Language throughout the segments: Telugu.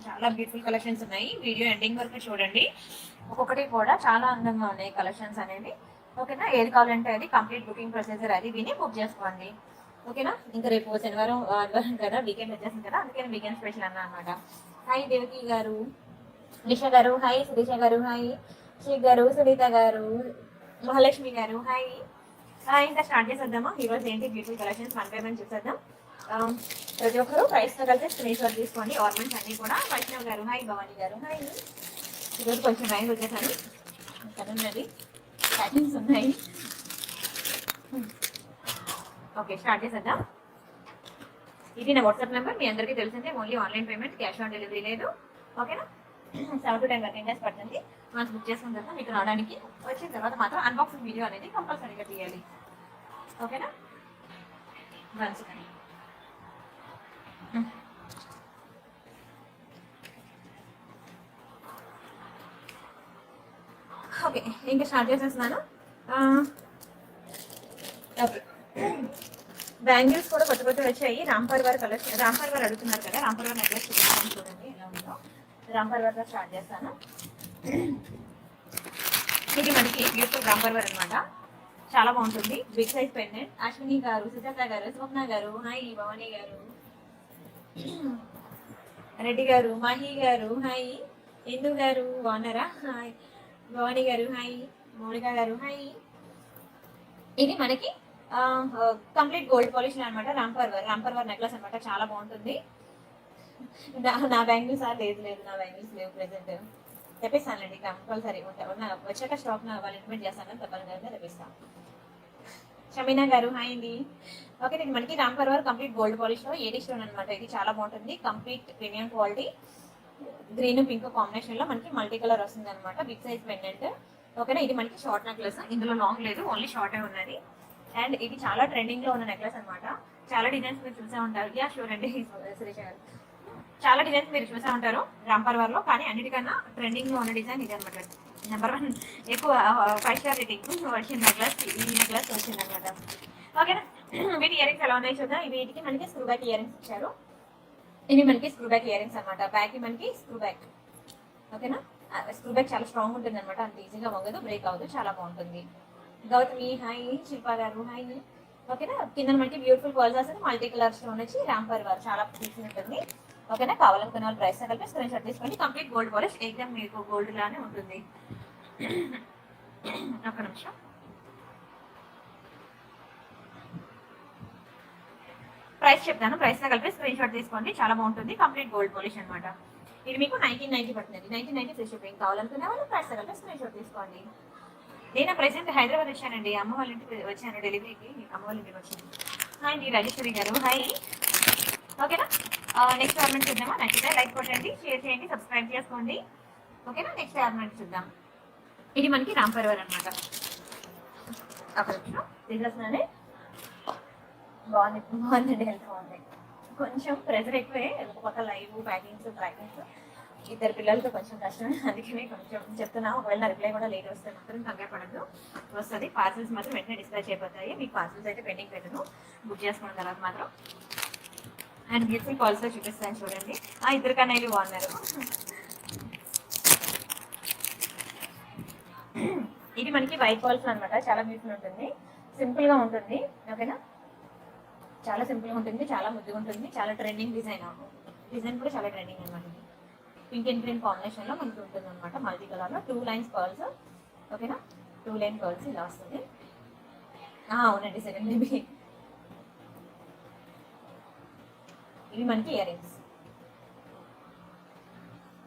చాలా బ్యూటిఫుల్ కలెక్షన్స్ ఉన్నాయి. వీడియో ఎండింగ్ వరకు చూడండి. ఒక్కొక్కటి కూడా చాలా అందంగా ఉన్నాయి కలెక్షన్స్ అనేవి. ఓకేనా, ఏది కావాలంటే అది కంప్లీట్ బుకింగ్ ప్రొసీజర్ అది విని బుక్ చేసుకోండి. ఓకేనా, ఇంకా రేపు శనివారం ఆదివారం కదా, వీకెండ్ వచ్చేసింది కదా, అందుకని వీకెండ్ స్పెషల్ అన్న అనమాట. హాయ్ దేవకి గారు, దిశ గారు హాయ్, శిరీష గారు హాయ్, శ్రీ గారు, సునీత గారు, మహాలక్ష్మి గారు హాయ్. ఇంకా స్టార్ట్ చేసేద్దామా? ఈరోజు ఏంటి beautiful collections one by one చూసేద్దాం. ప్రతి ఒక్కరు ప్రైస్తో కలిసి స్క్రీన్ షాట్ తీసుకోండి. ఆర్నమెంట్స్ అన్ని కూడా. వైష్ణవ్ గారు హాయ్, భవానీ గారు హాయ్. ఈరోజు కొంచెం రైస్ వచ్చేసాను కదండి, ప్యాకింగ్స్ ఉన్నాయి. ఓకే, స్టార్ట్ చేసేద్దాం. ఇది నా వాట్సాప్ నెంబర్, మీ అందరికీ తెలిసిందే. Only online payment, cash on delivery లేదు. ఓకేనా, 7 to 10 వర్కింగ్ డేస్ పడుతుంది. మనం బుక్ చేసుకున్న తర్వాత మీకు రావడానికి, వచ్చిన తర్వాత మాత్రం అన్బాక్సింగ్ వీడియో అనేది కంపల్సరీగా తీయాలి. ఓకేనా, వన్ సెకండ్. ఓకే, ఇంకా స్టార్ట్ చేసేస్తున్నాను. ఓకే, బ్యాంగిల్స్ కూడా కొత్త కొత్త వచ్చాయి. రాంపర్వర్ కలెక్షన్, రాంపర్వర్ అడుగుతున్నారు కదా, రాంపర్వర్ నెక్లెస్ చూడండి ఎలా ఉందో. రాంపర్వర్తో స్టార్ట్ చేస్తాను. ఇది మనకి బ్యూటిఫుల్ రాంపర్వర్ అనమాట, చాలా బాగుంటుంది. Big size pendant. అశ్విని గారు, సుజాత గారు, స్వప్న గారు హాయ్, భవానీ గారు, రెడ్డి గారు, మహి గారు హాయ్, ఇందు గారు బాగున్నారా హాయ్, భవానీ గారు హాయ్, మౌలిక గారు హాయ్. ఇది మనకి కంప్లీట్ గోల్డ్ పాలిష్ అనమాట. రాంపర్వర్ నెక్లెస్ అనమాట, చాలా బాగుంటుంది. నా బ్యాంగిల్స్ లేదు, నా బ్యాంగిల్స్ లేవు ప్రెసెంట్. తెప్పిస్తానండి కంపల్సరీ. వచ్చాక స్టాక్ వాళ్ళు ఇన్వైట్ చేస్తాను, తప్పనిసరిగా తెప్పిస్తాను. షమీనా గారు హాయ్ అండి. ఓకే, ఇది మనకి రాంపర్వర్ కంప్లీట్ గోల్డ్ పాలిష్ లో 80 స్టోన్ అనమాట. ఇది చాలా బాగుంటుంది, complete premium quality. Green pink combination లో మనకి మల్టీ కలర్ వస్తుంది అనమాట. Big size pendant. ఓకేనా, ఇది మనకి షార్ట్ నెక్లెస్, ఇందులో లాంగ్ లేదు, ఓన్లీ షార్ట్ ఉన్నది. అండ్ ఇది చాలా ట్రెండింగ్ లో ఉన్న నెక్లెస్ అనమాట. చాలా డిజైన్స్ మీరు చూసే ఉంటారు. యా షూర్ అండి సురేష్ గారు, చాలా డిజైన్స్ మీరు చూసే ఉంటారు రాంపర్వర్ లో, కానీ అన్నిటికన్నా ట్రెండింగ్ లో ఉన్న డిజైన్ ఇది అనమాట. నెంబర్ 1 ఎక్కువ 5 స్టార్ రేటింగ్ వచ్చిన నెక్లెస్, ఈ నెక్లెస్ వచ్చింది అనమాట. ఓకేనా, వీటి ఇయరింగ్స్ ఎలా ఉన్నాయి చూద్దాం. వీటికి మనకి స్క్రూ బ్యాక్ ఇయరింగ్స్ ఇచ్చారు. ఇవి మనకి స్క్రూ బ్యాక్ ఇయరింగ్స్ అనమాట. బ్యాక్ మనకి స్క్రూ బ్యాక్. ఓకేనా, స్క్రూ బ్యాక్ చాలా స్ట్రాంగ్ ఉంటుంది అనమాట, అంత ఈజీగా వంగదు, బ్రేక్ అవ్వదు, చాలా బాగుంటుంది. గౌతమి హాయ్, శిల్పా గారు హాయ్. ఓకేనా, కింద మనకి బ్యూటిఫుల్ పర్ల్స్ వస్తుంది, మల్టీ కలర్ స్టోన్ వచ్చి రాంపర్వర్ చాలా బ్యూటిఫుల్ ఉంటుంది. ఓకేనా, కావాలనుకున్న వాళ్ళు ప్రైస్ కలిపి స్క్రీన్ షాట్ తీసుకోండి. కంప్లీట్ గోల్డ్ పాలిష్, ఎగ్జామ్ మీకు గోల్డ్ లానే ఉంటుంది. ఒక నిమిషం. ప్రైస్ చెప్తాను, ప్రైస్ కలిపి స్క్రీన్ షాట్ తీసుకోండి, చాలా బాగుంటుంది. కంప్లీట్ గోల్డ్ పాలిష్ అనమాట. ఇది మీకు 1990 పడుతుంది. 1990 ఫ్రీ షిప్పింగ్. కావాలనుకునే వాళ్ళు ప్రైస్ కలిపి స్క్రీన్ షాట్ తీసుకోండి. నేను ప్రెసెంట్ హైదరాబాద్ వచ్చానండి, అమ్మ వాళ్ళ ఇంటికి వచ్చాను, డెలివరీకి అమ్మ వాళ్ళ ఇంటికి వచ్చాను. హాయ్ అండి రాజేశ్వరి గారు హాయ్. ఓకేనా, నెక్స్ట్ ఆర్నమెంట్ చూద్దామా? నచ్చితే లైక్ కొట్టండి, షేర్ చేయండి, సబ్స్క్రైబ్ చేసుకోండి. ఓకేనా, నెక్స్ట్ ఆర్నమెంట్ చూద్దాం. ఇది మనకి రాంపర్వర్ అనమాట. ఒక నిమిషం తీసేస్తున్నానే. బాగుందండి, హెల్త్ బాగుంది. కొంచెం ప్రెజర్ ఎక్కువే, కొత్త లైవ్ ప్యాకింగ్స్ ఇద్దరు పిల్లలతో కొంచెం కష్టమే, అందుకనే కొంచెం చెప్తున్నా. ఒకవేళ నా రిప్లై కూడా లేట్ వస్తే మాత్రం కంగారు పడద్దు, వస్తుంది. పార్సల్స్ మాత్రం వెంటనే డిస్పాచ్ అయిపోతాయి. మీకు పార్సల్స్ అయితే పెండింగ్ పెట్టను, బుక్ చేసుకున్న తర్వాత మాత్రం. అండ్ బ్యూటిఫుల్ కాల్స్లో చూపిస్తాను చూడండి. ఇద్దరు కన్నయ్యలు బాగున్నారు. ఇది మనకి వైట్ బాల్స్ అనమాట, చాలా బ్యూటిఫుల్ ఉంటుంది, సింపుల్ గా ఉంటుంది. ఓకేనా, చాలా సింపుల్ గా ఉంటుంది, చాలా ముద్దుగా ఉంటుంది, చాలా ట్రెండింగ్ డిజైన్ కూడా చాలా ట్రెండింగ్ అనమాట. పింక్ అండ్ గ్రీన్ కాంబినేషన్ లో మనకి ఉంటుంది అనమాట, మల్టీ కలర్ లో 2 లైన్స్ పర్ల్స్. ఓకేనా, 2 లైన్ పర్ల్స్ ఇలా వస్తుంది. అవునండి, 7 బేబీ. ఇవి మనకి ఇయర్ రింగ్స్,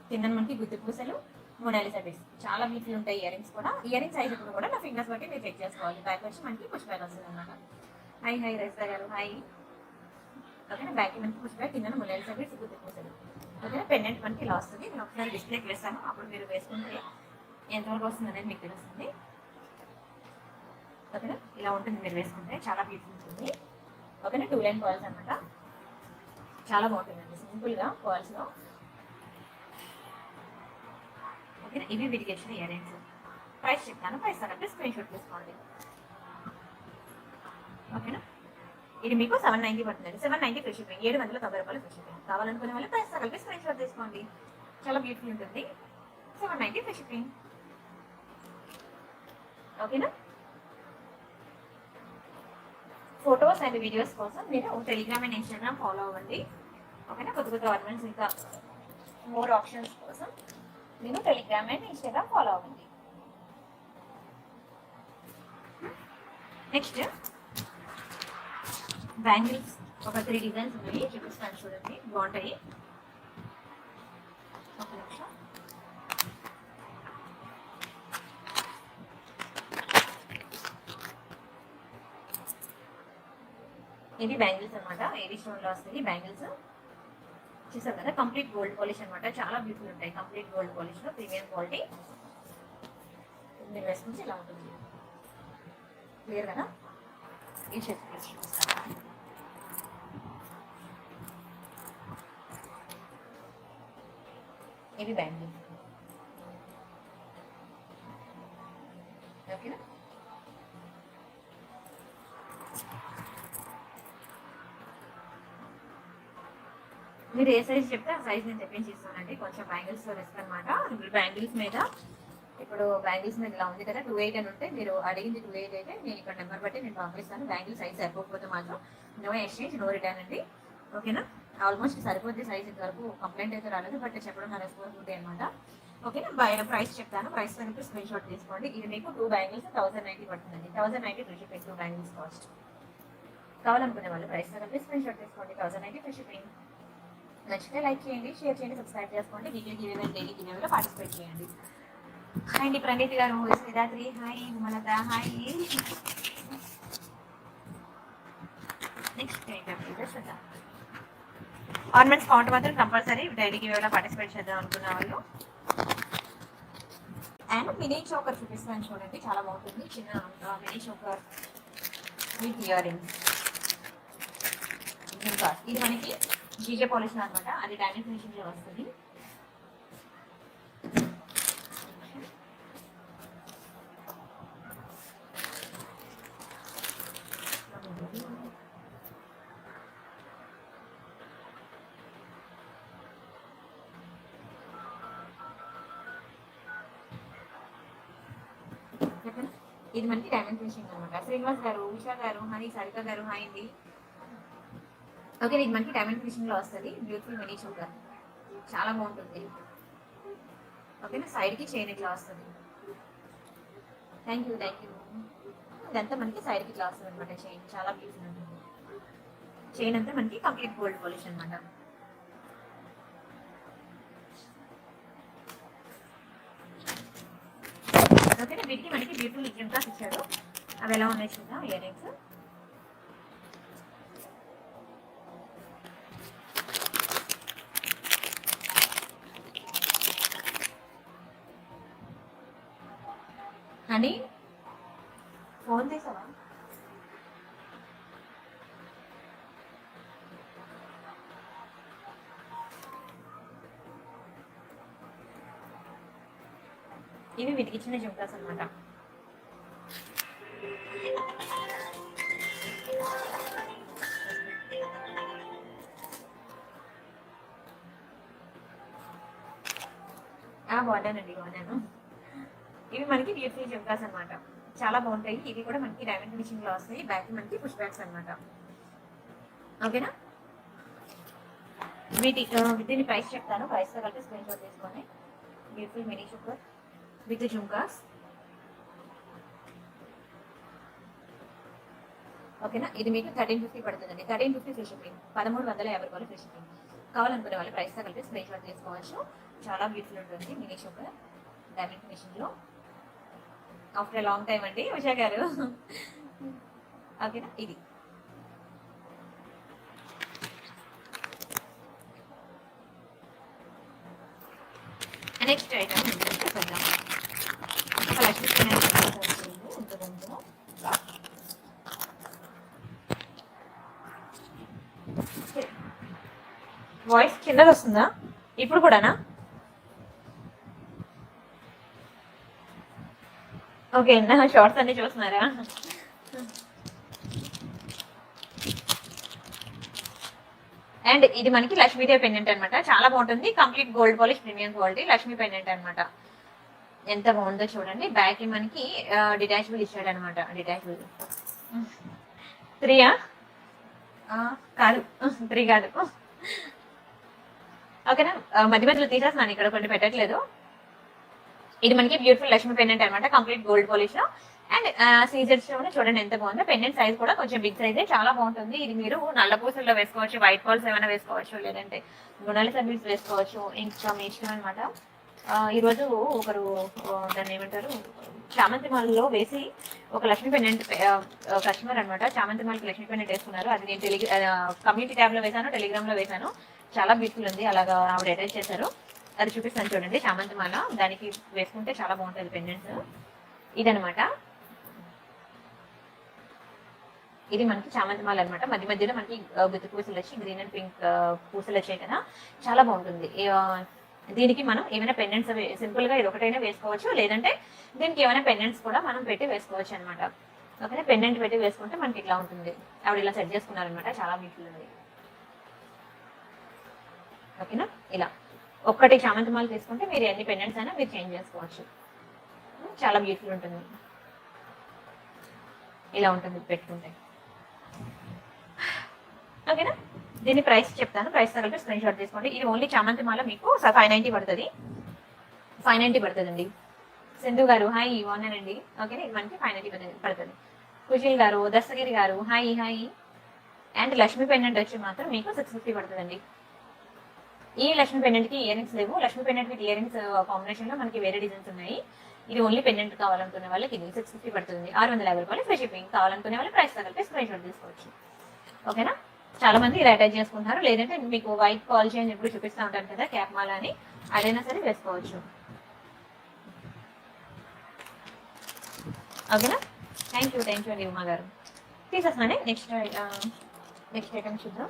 కింద మనకి గుత్తి పూసలు, మొనాలిసా బీడ్స్, చాలా బ్యూటిఫుల్ ఉంటాయి ఇయర్ రింగ్స్ కూడా. ఇయర్ రింగ్స్ సైజ్ ఇప్పుడు కూడా నా ఫింగర్స్ బట్టి మీరు చెక్ చేసుకోవాలి. బ్యాక్ వచ్చి మనకి పుష్ బ్యాక్ వస్తుంది అనమాట. హాయ్ హాయ్ రైస్తా గారు హాయ్. ఓకేనా, బ్యాక్ మనకి పుష్ బ్యాక్, కింద మొనాలిసా బీడ్స్, గుత్తి పూసలు. ఓకేనా, పెండెంట్ మనకి ఇలా వస్తుంది. నేను ఒకసారి డిస్ప్లేకి వేస్తాను, అప్పుడు మీరు వేసుకుంటే ఎంతవరకు వస్తుంది అనేది మీకు తెలుస్తుంది. ఓకేనా, ఇలా ఉంటుంది మీరు వేసుకుంటే, చాలా బ్యూటిఫుల్ ఉంటుంది. ఓకేనా, 2 లైన్ పర్ల్స్ అనమాట, చాలా బాగుంటుందండి సింపుల్గా పర్ల్స్లో. ఓకేనా, ఇవి వీటికి వచ్చిన ఇయర్ రింగ్స్. ప్రైస్ చెప్తాను, ప్రైస్ తగ్గట్టు స్క్రీన్ షాట్ తీసుకోండి. ఓకేనా, ఇది మీకు 790 పడుతుందండి. 790 ఫ్రీ షిప్పింగ్, 790 రూపాయలు ఫ్రీ షిప్పింగ్. కావాలనుకునే వాళ్ళు ప్రైస్ కలిపి స్క్రీన్ షాట్ తీసుకోండి. చాలా బ్యూటిఫుల్ ఉంటుంది. 790 ఫ్రీ షిప్పింగ్. ఓకేనా? ఫొటోస్ అండ్ వీడియోస్ కోసం మీరు టెలిగ్రామ్ అండ్ ఇన్స్టాగ్రామ్ ఫాలో అవ్వండి. ఓకేనా? కొత్త కొత్త ఆర్నమెంట్స్ ఇంకా మోర్ ఆప్షన్స్ కోసం మీరు టెలిగ్రామ్ అండ్ ఇన్స్టాగ్రామ్ ఫాలో అవ్వండి. నెక్స్ట్ బ్యాంగిల్స్ ఒక 3 డిజైన్స్ ఉన్నాయి, చూపిస్తాను చూడండి, బాగుంటాయి. ఒక నిమిషం. ఇది బ్యాంగిల్స్ అనమాట, ఏవి స్టోన్ లో వస్తుంది బ్యాంగిల్స్. చూసారు కదా, కంప్లీట్ గోల్డ్ పాలిష్ అనమాట, చాలా బ్యూటిఫుల్ ఉంటాయి. కంప్లీట్ గోల్డ్ పాలిష్ లో ప్రీమియం క్వాలిటీ. మీరు వేసుకుంటే ఇలా ఉంటుంది, క్లియర్ కదా? ఈ షర్ట్ చూపిస్తాను. ఇవి బ్యాంగిల్స్. ఓకేనా? మీరు ఏ సైజ్ చెప్తే ఆ సైజ్ నేను తెప్పించి ఇస్తానండి. కొంచెం బ్యాంగిల్స్ రిస్క్ అనమాట. బ్యాంగిల్స్ మీద ఇప్పుడు బ్యాంగిల్స్ మీద ఇలా ఉంది కదా, 28 అని ఉంటే మీరు అడిగింది 28 అయితే నేను ఇక్కడ నెంబర్ బట్టి నేను పంపిస్తాను. బ్యాంగిల్ సైజ్ సరిపోకపోతే మాత్రం నో ఎక్స్చేంజ్, నో రిటర్న్ అండి. ఓకేనా? ఆల్మోస్ట్ సరిపోద్ది సైజ్, ఇంతవరకు కంప్లైంట్ అయితే రాలేదు, బట్ చెప్పడం నా రెస్పాన్సిబిలిటీ అనమాట. ఓకేనా? ప్రైస్ చెప్తాను, ప్రైస్ కనుక స్క్రీన్ షాట్ తీసుకోండి. ఇది మీకు 2 బ్యాంగిల్స్ 1090 పడుతుందండి. 1090 ఫ్రీ షిప్పింగ్, 2 బ్యాంగిల్స్ కాస్ట్. కావాలనుకునే వాళ్ళు ప్రైస్ కనుక స్క్రీన్ షాట్ తీసుకోండి. 1090 ఫ్రీ షిప్పింగ్. నచ్చితే లైక్ చేయండి, షేర్ చేయండి, సబ్స్క్రైబ్ చేసుకోండి. వీక్లీ గివ్ డైలీ గివ్లో పార్టిసిపేట్ చేయండి. హాయ్ అండి ప్రణీత్ గారు, శ్రీరాత్రి హాయ్, విమలత హాయ్. నెక్స్ట్ చూద్దాం. ఆర్నమెంట్స్ కౌంట్ మాత్రం కంపల్సరీ డైలీ గివ్లో పార్టిసిపేట్ చేద్దాం అనుకున్న వాళ్ళు. అండ్ మినీ చోకర్ చూపిస్తాను చూడండి, చాలా బాగుంటుంది. చిన్న mini choker with ear rings. ఇది మనకి జీజే పాలిష్ అనమాట, అది డైమండ్ ఫినిషింగ్ లో వస్తుంది. ఇది మనకి డైమండ్ ఫినిషింగ్ అనమాట. శ్రీనివాస్ గారు, ఉషా గారు, హనీ, సరిత గారు హాయ్ అండి. ఓకే, ఇది మనకి డైమండ్ ఫినిషింగ్ లో వస్తుంది. బ్యూటిఫుల్ మినీ చోకర్, చాలా బాగుంటుంది. ఓకేనా? సైడ్ కి చైన్ ఇట్లా వస్తుంది. Thank you. ఇదంతా మనకి సైడ్ కి ఇట్లా వస్తుంది అనమాట చైన్, చాలా బ్యూటిఫుల్ ఉంటుంది. చైన్ అంతా మనకి కంప్లీట్ గోల్డ్ పాలిష్ అనమాట. ఓకేనా? వీటికి మనకి బ్యూటిఫుల్ జిమ్కాస్ ఇచ్చాడు, అవి ఎలా ఉన్నాయి చూద్దాం. ఇయర్ రింగ్స్ అని ఫోన్ చేసావా? ఇవి వీటికి ఇచ్చిన జుమ్కాస్ అనమాట. బాగున్నాను. ఇవి మనకి బ్యూటిఫుల్ జుమ్కాస్ అనమాట, చాలా బాగుంటాయి. ఇవి కూడా మనకి డైమండ్ ఫినిషింగ్ లో వస్తాయి. బ్యాక్ మనకి పుష్ బ్యాక్స్ అనమాట. ఓకేనా? దీని ప్రైస్ చెప్తాను, ప్రైస్ తో కలిపి స్క్రీన్ షాట్ తీసుకొని. Beautiful mini sugar with jhumkas. ఓకేనా? ఇది మీకు 1350 పడుతుందండి. 1350 ఫ్రీ షిప్పింగ్, 1350 రూపాయలు ఫ్రీ షిప్పింగ్. కావాలనుకునే వాళ్ళు ప్రైస్ తో కలిపి స్క్రీన్ షాట్ తీసుకోవచ్చు. చాలా బ్యూటిఫుల్ ఉంటుంది మినీ షుగర్ డైమండ్ ఫినిషింగ్ లో. ఆఫ్టర్ లాంగ్ టైం అండి ఉషా గారు. ఓకేనా? ఇది నెక్స్ట్ ఐటమ్ చూద్దాం. వాయిస్ చిన్నది వస్తుందా ఇప్పుడు కూడానా? ఓకే, నా షార్ట్స్ అన్ని చూస్తున్నారా? అండ్ ఇది మనకి లక్ష్మీదేవి పెండెంట్ అనమాట, చాలా బాగుంటుంది. Complete gold polish premium quality Lakshmi pendant అనమాట. ఎంత బాగుందో చూడండి. బ్యాక్ కి మనకి డిటాచబుల్ ఇచ్చాడు అనమాట. డిటాచబుల్ 3 కాదు 3 కాదు. ఓకేనా, మధ్య మధ్యలో తీసేస్తున్నాను, ఇక్కడ కొన్ని పెట్టట్లేదు. ఇది మనకి బ్యూటిఫుల్ లక్ష్మీ పెండెంట్ అనమాట, కంప్లీట్ గోల్డ్ పాలిష్ లో. అండ్ సీజర్స్ లోనే చూడండి ఎంత బాగుందో. పెండెంట్ సైజ్ కూడా కొంచెం బిగ్ సైజే, చాలా బాగుంటుంది. ఇది మీరు నల్ల పూసల్లో వేసుకోవచ్చు, వైట్ పాల్స్ ఏమైనా వేసుకోవచ్చు, లేదంటే గుణాల సర్వీస్ వేసుకోవచ్చు, ఇంకా మీ ఇష్టం అనమాట. ఈ రోజు ఒకరు దాన్ని ఏమంటారు, చామంతి మాలలో వేసి ఒక లక్ష్మీ పెండెంట్ కస్టమర్ అనమాట, చామంతి మాలకి లక్ష్మీ పెండెంట్ వేసుకున్నారు. అది నేను కమ్యూనిటీ ట్యాబ్ లో వేసాను, టెలిగ్రామ్ లో వేసాను. చాలా బ్యూటిఫుల్ ఉంది. అలాగా ఆవిడ అటాచ్ చేశారు. అది చూపిస్తాను చూడండి. చామంతి మాల దానికి వేసుకుంటే చాలా బాగుంటుంది పెండెంట్స్. ఇదనమాట, ఇది మనకి చామంతి మాల అనమాట. మధ్య మధ్యలో మనకి గుత్తి పూసలు వచ్చి గ్రీన్ అండ్ పింక్ పూసలు వచ్చాయి కదా, చాలా బాగుంటుంది. దీనికి మనం ఏమైనా పెండెంట్స్ సింపుల్ గా ఇది ఒకటైనా వేసుకోవచ్చు, లేదంటే దీనికి ఏమైనా పెండెంట్స్ కూడా మనం పెట్టి వేసుకోవచ్చు అనమాట. ఓకేనా, పెండెంట్ పెట్టి వేసుకుంటే మనకి ఇట్లా ఉంటుంది. ఆవిడ ఇలా సెట్ చేసుకున్నారనమాట, చాలా బ్యూటిఫుల్ ఉంది. ఓకేనా, ఇలా ఒక్కటి చామంతి మాల తీసుకుంటే మీరు ఎన్ని పెండెంట్స్ అయినా మీరు చేంజ్ చేసుకోవచ్చు. చాలా బ్యూటిఫుల్ ఉంటుంది. ఇలా ఉంటుంది పెట్టుకుంటే. ఓకేనా, దీని ప్రైస్ చెప్తాను. ప్రైస్ తగ్గట్టు స్క్రీన్ షాట్ తీసుకోండి. ఇది ఓన్లీ చామంతి మాల మీకు 590 పడుతుంది. 590 పడుతుందండి. సింధు గారు హాయ్ బాగున్నానండి. ఓకేనా, ఇది మనకి 590 పడుతుంది. కుశల్ గారు, దస్తగిరి గారు hi hi. And Lakshmi pendant వచ్చి మాత్రం మీకు 650 పడుతుందండి. ఈ లక్ష్మీ పెండెంట్ కి ఇయర్ రింగ్స్ లేవు. Lakshmi pendant with ear rings combination లో మనకి వేరే డిజైన్స్ ఉన్నాయి. ఇది ఓన్లీ పెండెంట్ కావాలనుకునే వాళ్ళకి ఇది 650 పడుతుంది. 650 రూపాయలు ఫ్రీ షిప్పింగ్. కావాలనుకునే వాళ్ళు ప్రైస్ తగ్గట్టు స్క్రీన్ షాట్ తీసుకోవచ్చు. ఓకేనా, చాలా మంది ఇలా అటాచ్ చేసుకుంటారు, లేదంటే మీకు వైట్ పాలిష్ అని ఎప్పుడు చూపిస్తూ ఉంటాను కదా క్యాప్ మాల అని, అదైనా సరే వేసుకోవచ్చు. ఓకేనా, థ్యాంక్ యూ అండి ఉమా గారు. తీసేస్తున్నానే. నెక్స్ట్ ఐటమ్ చూద్దాం.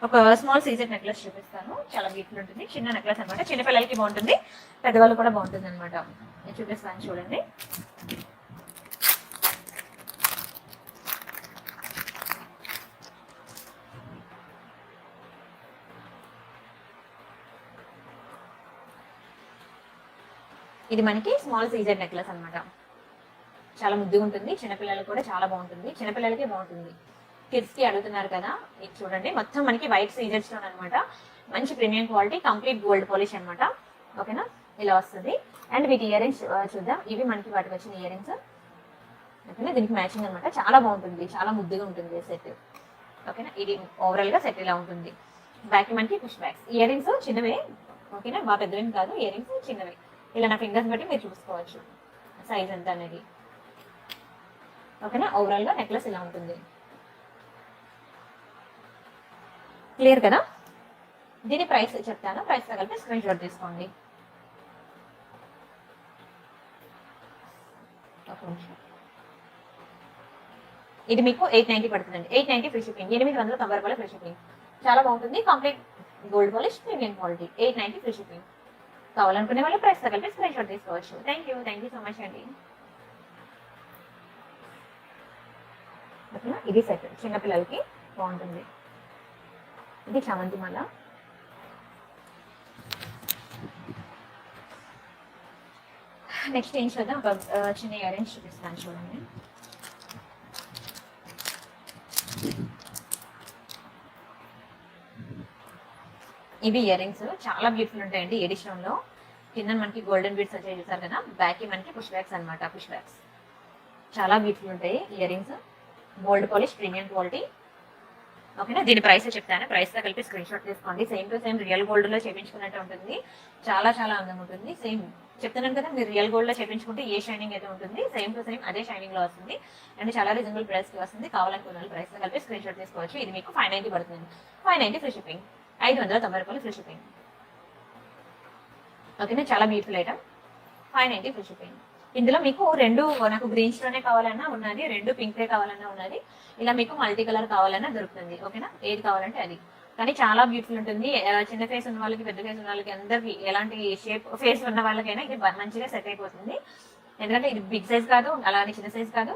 ఒక స్మాల్ సీజర్ నెక్లెస్ చూపిస్తాను, చాలా బ్యూటిఫుల్ ఉంటుంది. చిన్న నెక్లెస్ అనమాట, చిన్నపిల్లలకి బాగుంటుంది, పెద్దవాళ్ళు కూడా బాగుంటుంది అనమాట. నేను చూపిస్తాను చూడండి. ఇది మనకి స్మాల్ సీజర్ నెక్లెస్ అనమాట, చాలా ముద్దుగా ఉంటుంది. చిన్నపిల్లలకు కూడా చాలా బాగుంటుంది, చిన్నపిల్లలకే బాగుంటుంది. కిడ్స్ కి అడుగుతున్నారు కదా, ఇది చూడండి. మొత్తం మనకి వైట్ సీజర్ స్టోన్ అనమాట, మంచి premium quality, complete gold polish అనమాట. ఓకేనా, ఇలా వస్తుంది. అండ్ వీటి ఇయర్ రింగ్స్ చూద్దాం. ఇవి మనకి వాటికి వచ్చిన ఇయర్ రింగ్స్. ఓకేనా, దీనికి మ్యాచింగ్ అనమాట, చాలా బాగుంటుంది, చాలా ముద్దుగా ఉంటుంది సెట్. ఓకేనా, ఇది ఓవరాల్ గా సెట్ ఇలా ఉంటుంది. బ్యాక్ మనకి పుష్ బ్యాక్స్. ఇయర్ రింగ్స్ చిన్నవే, ఓకేనా, బాగా పెద్దవేం కాదు. ఇయర్ రింగ్స్ చిన్నవే, ఇలా నా ఫింగర్స్ బట్టి మీరు చూసుకోవచ్చు సైజ్ ఎంత అనేది. ఓకేనా, ఓవరాల్ గా నెక్లెస్ ఇలా ఉంటుంది. క్లియర్ కదా. దీని ప్రైస్ చెప్తాను, ప్రైస్ తగిలితే స్క్రీన్ షాట్ తీసుకోండి. ఇది మీకు 890 పడుతుందండి. 890 ఫ్రీ షిప్పింగ్. 890 రూపాయల ఫ్రీ షిప్పింగ్. చాలా బాగుంటుంది, complete gold polish premium quality. 890 free shipping. కావాలనుకునే వాళ్ళు ప్రైస్ తగిలితే స్క్రీన్ షాట్ తీసుకోవచ్చు. థ్యాంక్ యూ సో మచ్ అండి. ఓకేనా, ఇది సెట్ చిన్నపిల్లలకి బాగుంటుంది. ఇది చామంతి మాల. నెక్స్ట్ ఏం చూద్దాం. ఒక చిన్న ఇయర్ రింగ్స్ చూపిస్తాను చూడండి. ఇవి ఇయర్ రింగ్స్ చాలా బ్యూటిఫుల్ ఉంటాయండి. ఎడిషన్ లో కింద మనకి గోల్డెన్ బీడ్స్ వచ్చాయి చూసారు కదా, బ్యాక్ మనకి పుష్ బ్యాక్స్ అనమాట. పుష్ బ్యాక్స్ చాలా బ్యూటిఫుల్ ఉంటాయి. Ear rings gold polish premium quality. ఓకేనా, దీని ప్రైస్ చెప్తాను, ప్రైస్ తో కలిపి స్క్రీన్ షాట్ తీసుకోండి. Same to same real gold లో చేయించుకున్నట్టు ఉంటుంది, చాలా చాలా అందంగా ఉంటుంది. సేమ్ చెప్తున్నాను కదా, మీరు రియల్ గోల్డ్ లో చేయించుకుంటే ఏ షైనింగ్ అయితే ఉంటుంది, సేమ్ టు సేమ్ అదే షైనింగ్ లో వస్తుంది. అండ్ చాలా రీజనబుల్ ప్రైస్ కి వస్తుంది. కావాలనుకున్న ప్రైస్ తో కలిపి స్క్రీన్ షాట్ తీసుకోవచ్చు. ఇది మీకు 590 పడుతుంది. 590 ఫ్రీ షిప్పింగ్. 590 రూపాయలు ఫ్రీ షిప్పింగ్. ఓకేనా, చాలా బ్యూటిఫుల్ ఐటమ్. 590 free shipping. ఇందులో మీకు రెండు, నాకు గ్రీన్స్ లోనే కావాలన్నా ఉన్నది, రెండు పింక్ కావాలన్నా ఉన్నది, ఇలా మీకు మల్టీ కలర్ కావాలన్నా దొరుకుతుంది. ఓకేనా, ఏది కావాలంటే అది. కానీ చాలా బ్యూటిఫుల్ ఉంటుంది. చిన్న ఫేస్ ఉన్న వాళ్ళకి, పెద్ద ఫేస్ ఉన్న వాళ్ళకి, అందరికి ఎలాంటి షేప్ ఫేస్ ఉన్న వాళ్ళకైనా ఇది మంచిగా సెట్ అయిపోతుంది. ఎందుకంటే ఇది బిగ్ సైజ్ కాదు, అలానే చిన్న సైజ్ కాదు,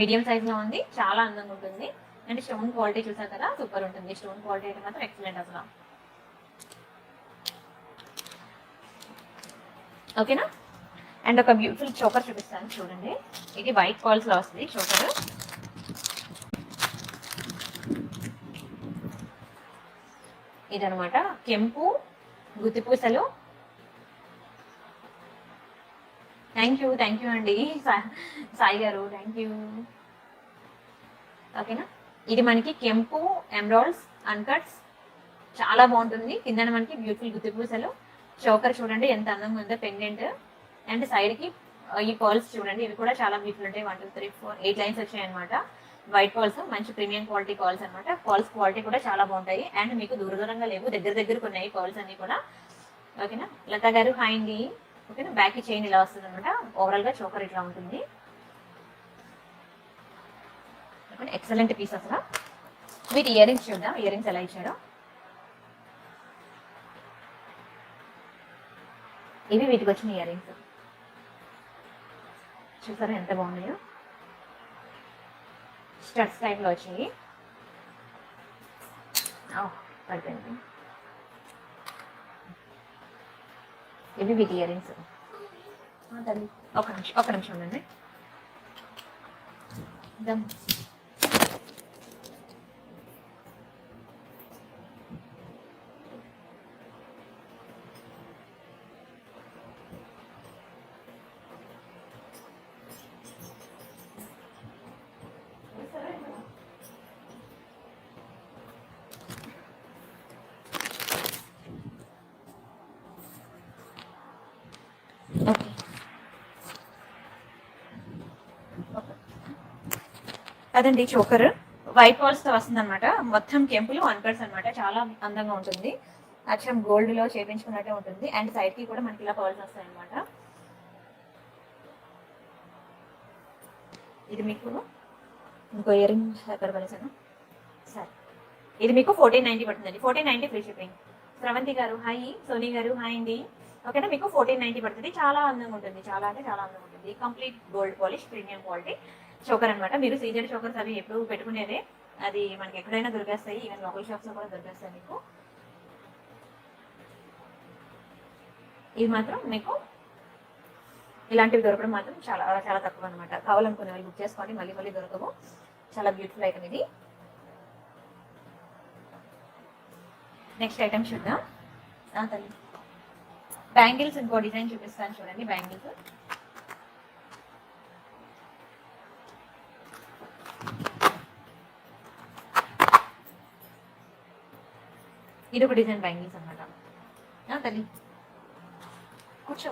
మీడియం సైజ్ లో ఉంది, చాలా అందంగా ఉంటుంది. అండ్ స్టోన్ క్వాలిటీ చూసారు కదా, సూపర్ ఉంటుంది. స్టోన్ క్వాలిటీ అయితే మాత్రం ఎక్సలెంట్ అసలు. ఓకేనా. అండ్ ఒక బ్యూటిఫుల్ చోకర్ చూపిస్తాను చూడండి. ఇది వైట్ కాల్స్ లో వస్తుంది చోకర్. ఇదనమాట కెంపు గుత్తిపూసలు. థ్యాంక్ యూ అండి సాయి గారు, థ్యాంక్ యూ. ఓకేనా. ఇది మనకి కెంపు ఎమరాల్డ్స్ అన్కట్స్ చాలా బాగుంటుంది. కింద మనకి బ్యూటిఫుల్ గుత్తిపూసలు. చోకర్ చూడండి ఎంత అందంగా ఉందో, పెండెంట్. అండ్ సైడ్ కి ఈ పర్ల్స్ చూడండి, ఇవి కూడా చాలా బ్యూటిఫుల్ ఉంటాయి. 1 2 3 4 8 లైన్స్ వచ్చాయి అనమాట. వైట్ పర్ల్స్, మంచి ప్రీమియం క్వాలిటీ పర్ల్స్ అనమాట. పర్ల్స్ క్వాలిటీ కూడా చాలా బాగుంటాయి. అండ్ మీకు దూరంగా లేవు, దగ్గరకు ఉన్నాయి పర్ల్స్ అన్ని కూడా. ఓకేనా. లతా గారు హాయ్ అండి. ఓకేనా. బ్యాక్ చైన్ ఇలా వస్తుంది అనమాట. ఓవరాల్ గా చోకర్ ఇట్లా ఉంటుంది. ఎక్సలెంట్ పీస్ అసలు. వీటి ఇయర్ రింగ్స్ చూద్దాం, ఇయర్ రింగ్స్ ఎలా ఇచ్చాడో. ఇవి వీటికి వచ్చిన ఇయర్ రింగ్స్ చూసారా ఎంత బాగున్నాయో. స్టడ్స్ టైప్లో వచ్చాయి. పడిపోయింది. ఇవి వీటి ఇయర్ రింగ్స్. ఒక నిమిషం ఉండండి. అదండి చోకర్ వైట్ బాల్స్ తో వస్తుంది అనమాట. మొత్తం కెంపులు 1 అనమాట. చాలా అందంగా ఉంటుంది. అక్షరం గోల్డ్ లో చేపించుకున్నట్టే ఉంటుంది. అండ్ సైడ్ కి కూడా మనకి ఇలా పర్ల్స్ వస్తాయి అనమాట. ఇది మీకు ఇంకో ఇయర్ రింగ్ ఎక్కడ పడేసాను. సరే, ఇది మీకు 1490 పడుతుందండి. 1490 ఫ్రీ షిప్పింగ్. స్రవంతి గారు హాయ్, సోనీ గారు హాయ్ అండి. ఓకేనా. మీకు 1490 పడుతుంది. చాలా అందంగా ఉంటుంది, చాలా అంటే చాలా అందంగా ఉంటుంది. Complete gold polish premium quality choker అనమాట. మీరు సీజెడ్ చోకర్స్ అవి ఎప్పుడు పెట్టుకునేదే, అది మనకి ఎక్కడైనా దొరికేస్తాయి. ఈవెన్ లోకల్ షాప్స్ లో కూడా దొరికేస్తాయి మీకు. ఇది మాత్రం మీకు ఇలాంటివి దొరకడం మాత్రం చాలా చాలా తక్కువ అనమాట. కావాలనుకునే వాళ్ళు బుక్ చేసుకోండి, మళ్ళీ దొరకవు. చాలా బ్యూటిఫుల్ ఐటమ్ ఇది. నెక్స్ట్ ఐటమ్ చూద్దాం. తల్లి బ్యాంగిల్స్ ఇంకో డిజైన్ చూపిస్తాను చూడండి. బ్యాంగిల్స్ ఇది ఒక డిజైన్ బ్యాంగిల్స్ అనమాట. తల్లి కూర్చో.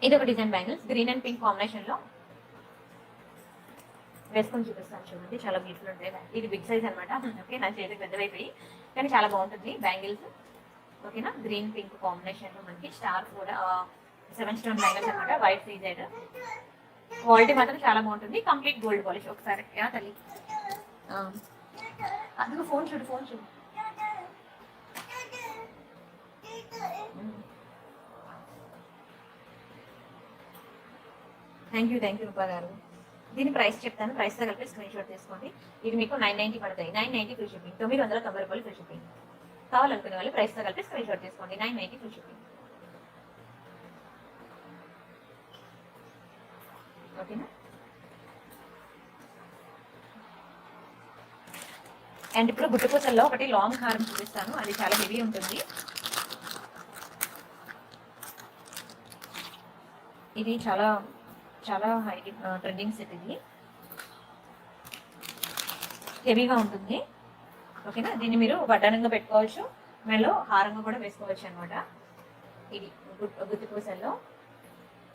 ఇది ఒక design bangles green and pink combination లో వేసుకొని చూపిస్తాను చూడండి. చాలా బ్యూటిఫుల్ ఉంటాయి. ఇది బిగ్ సైజ్ అనమాట. ఓకే, నా చేతికి పెద్దవైపోయి కానీ చాలా బాగుంటుంది బ్యాంగిల్స్. ఓకేనా. గ్రీన్ పింక్ కాంబినేషన్ లో మనకి స్టార్స్ కూడా 7 స్టోన్ బ్యాంగిల్స్ అనమాట. వైట్ సీజెడ్ క్వాలిటీ మాత్రం చాలా బాగుంటుంది. Complete gold polish. ఒకసారి తల్లి అందుకు ఫోన్ చూడు. థ్యాంక్ యూ రూపా గారు. దీని ప్రైస్ చెప్తాను, ప్రైస్తో కలిపి స్క్రీన్ షాట్ తీసుకోండి. ఇది మీకు 990 పడతాయి. 990 ఫ్రీ షిప్పింగ్. 990 రూపాయలు ఫ్రీ షిప్పింగ్. కావాలనుకునే వాళ్ళు ప్రైస్తో కలిపి స్క్రీన్ షాట్ తీసుకోండి. 990 ఫ్రీ షిప్పింగ్. ఓకేనా. అండ్ ఇప్పుడు గుట్టుపూసల్లో ఒకటి లాంగ్ హారం చూపిస్తాను. అది చాలా హెవీ ఉంటుంది. ఇది చాలా చాలా హై ట్రెండింగ్ సెట్. ఇది హెవీగా ఉంటుంది. ఓకేనా. దీన్ని మీరు వడ్డానంగా పెట్టుకోవచ్చు, మెడలో హారంగా కూడా వేసుకోవచ్చు అనమాట. ఇది గుత్తిపూసల్లో.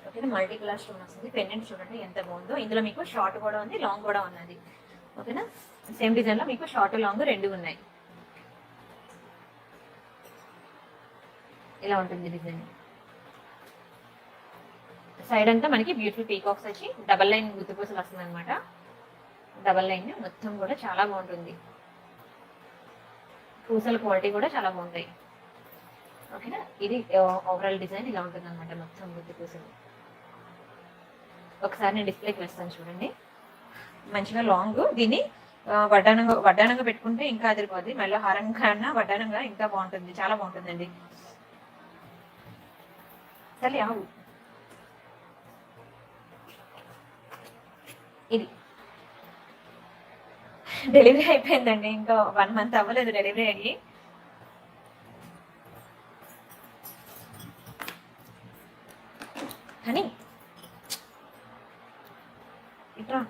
ఓకేనా. మల్టీ కలర్ స్టోన్ వస్తుంది. పెండెంట్ చూడండి ఎంత బాగుందో. ఇందులో మీకు షార్ట్ కూడా ఉంది, లాంగ్ కూడా ఉన్నది. ఓకేనా. సేమ్ డిజైన్ లో మీకు షార్ట్ లాంగ్ 2 ఉన్నాయి. ఇలా ఉంటుంది డిజైన్. సైడ్ అంతా మనకి బ్యూటిఫుల్ పీకాక్స్ వచ్చి డబల్ లైన్ గుత్తిపూసలు వస్తుంది అనమాట. డబల్ లైన్ మొత్తం కూడా చాలా బాగుంటుంది. పూసల క్వాలిటీ కూడా చాలా బాగుంటాయి. ఓకేనా. ఇది ఓవరాల్ డిజైన్ ఇలా ఉంటుంది అనమాట. మొత్తం గుత్తిపూసలు. ఒకసారి నేను డిస్ప్లేకి వేస్తాను చూడండి. మంచిగా లాంగ్. దీన్ని వడ్డానంగా పెట్టుకుంటే ఇంకా అదిరిపోద్ది. మళ్ళీ హారం కన్నా వడ్డానంగా ఇంకా బాగుంటుంది, చాలా బాగుంటుందండి. సరే ఆవు ఇది డెలివరీ అయిపోయిందండి, ఇంకా 1 month అవ్వలేదు డెలివరీ అయ్యి. కానీ ఇట్లా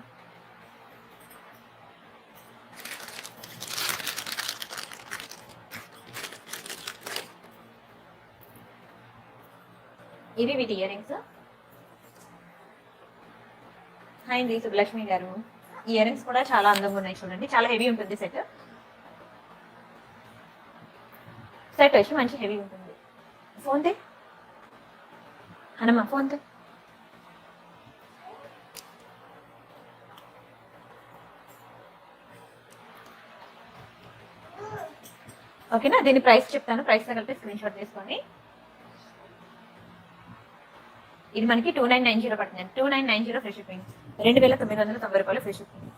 ఇవి వీటి ఇయర్ రింగ్స్. హాయ్ అండి సుబ్బలక్ష్మి గారు. ఇయర్ రింగ్స్ కూడా చాలా అందంగా ఉన్నాయి చూడండి, చాలా హెవీ ఉంటుంది సెట్. సెట్ వచ్చి మంచి హెవీ ఉంటుంది. ఫోన్ తే హనమ్మ, ఫోన్ తే. ఓకేనా, దీని ప్రైస్ చెప్తాను, ప్రైస్ కలిపి స్క్రీన్ షాట్ తీసుకోండి. ఇది మనకి 2990 పడుతుంది. 2990 ఫ్రీ షిప్పింగ్, 2990 రూపాయలు ఫ్రీ షిప్పింగ్.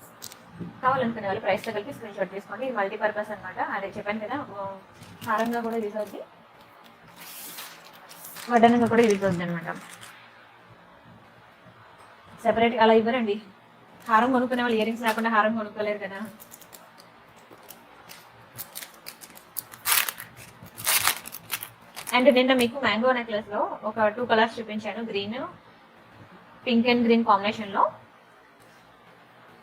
కావాలనుకునే వాళ్ళు ప్రైస్తో కలిపి స్క్రీన్ షాట్ తీసుకోండి. ఇది మల్టీపర్పస్ అనమాట, అదే చెప్పాను కదా, హారంగా కూడా యూజ్ అవుతుంది, వడ్డనంగా కూడా యూజ్ అవుతుంది అనమాట. సెపరేట్ అలా ఇవ్వరండి. హారం కొనుక్కునే వాళ్ళు ఇయర్ రింగ్స్ లేకుండా హారం కొనుక్కోలేరు కదా. అండ్ నిన్న మీకు మ్యాంగో నెక్లెస్ లో ఒక 2 కలర్స్ చూపించాను, green, pink and green combination లో.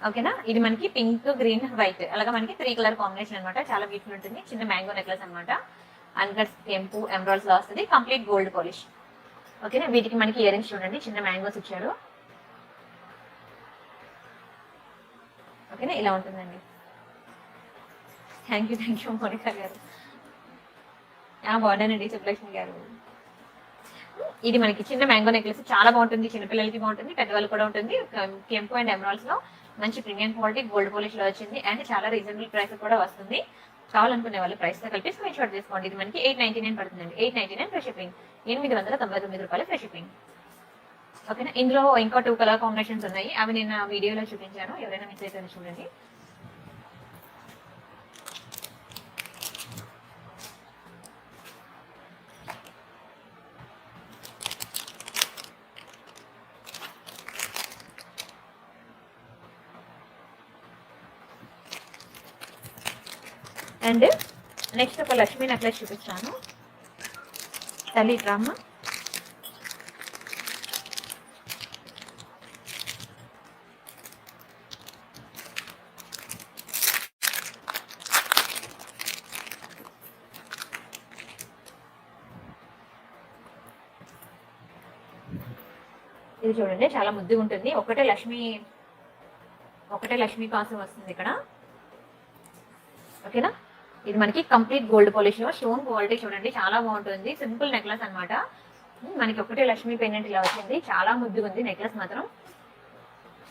ఓకేనా, ఇది మనకి పింక్, గ్రీన్, వైట్, అలాగా మనకి 3 కలర్ కాంబినేషన్ అనమాట. చాలా బ్యూటిఫుల్ ఉంటుంది. చిన్న మ్యాంగో నెక్లెస్ అనమాట, అన్కట్స్, కెంపు, ఎమరాల్డ్స్ లో వస్తుంది, కంప్లీట్ గోల్డ్ పాలిష్. ఓకేనా, వీటికి మనకి ఇయర్ రింగ్స్ చూడండి, చిన్న మ్యాంగోస్ ఇచ్చారు. ఓకేనా, ఇలా ఉంటుందండి. థ్యాంక్ యూ మోనికా గారు. బాగున్నానండి సుబ్బలక్ష్మి గారు. ఇది మనకి చిన్న మ్యాంగో నెక్లెస్, చాలా బాగుంటుంది, చిన్నపిల్లలకి బాగుంటుంది, పెద్దవాళ్ళు కూడా ఉంటుంది. కెంపు అండ్ ఎమరాల్డ్స్ లో మంచి ప్రీమియం క్వాలిటీ గోల్డ్ పాలిష్ లో వచ్చింది. అండ్ చాలా రీజనబుల్ ప్రైస్ కూడా వస్తుంది. కావాలనుకునే వాళ్ళు ప్రైస్ తో కలిపి స్క్రీన్ షాట్ తీసుకోండి. ఇది మనకి 899 పడుతుందండి. 899 ఫ్రీ షిప్పింగ్, 899 రూపాయలు ఫ్రీ షిప్పింగ్. ఓకేనా, ఇందులో ఇంకా 2 కలర్ కాంబినేషన్స్ ఉన్నాయి, అవి నేను వీడియోలో చూపించాను, ఎవరైనా మిస్ అయితే చూడండి. అండ్ నెక్స్ట్ ఒక లక్ష్మీ నెక్లెస్ చూపిస్తాను. తల్లి డ్రామా, ఇది చూడండి, చాలా ముద్దుగా ఉంటుంది. ఒకటే లక్ష్మీ కాసు వస్తుంది ఇక్కడ. ఓకేనా, ఇది మనకి కంప్లీట్ గోల్డ్ పాలిష్ లో, స్టోన్ క్వాలిటీ చూడండి, చాలా బాగుంటుంది. సింపుల్ నెక్లెస్ అనమాట. మనకి ఒకటే లక్ష్మీ పెండెంట్ ఇలా వచ్చింది, చాలా ముద్దుగా ఉంది. నెక్లెస్ మాత్రం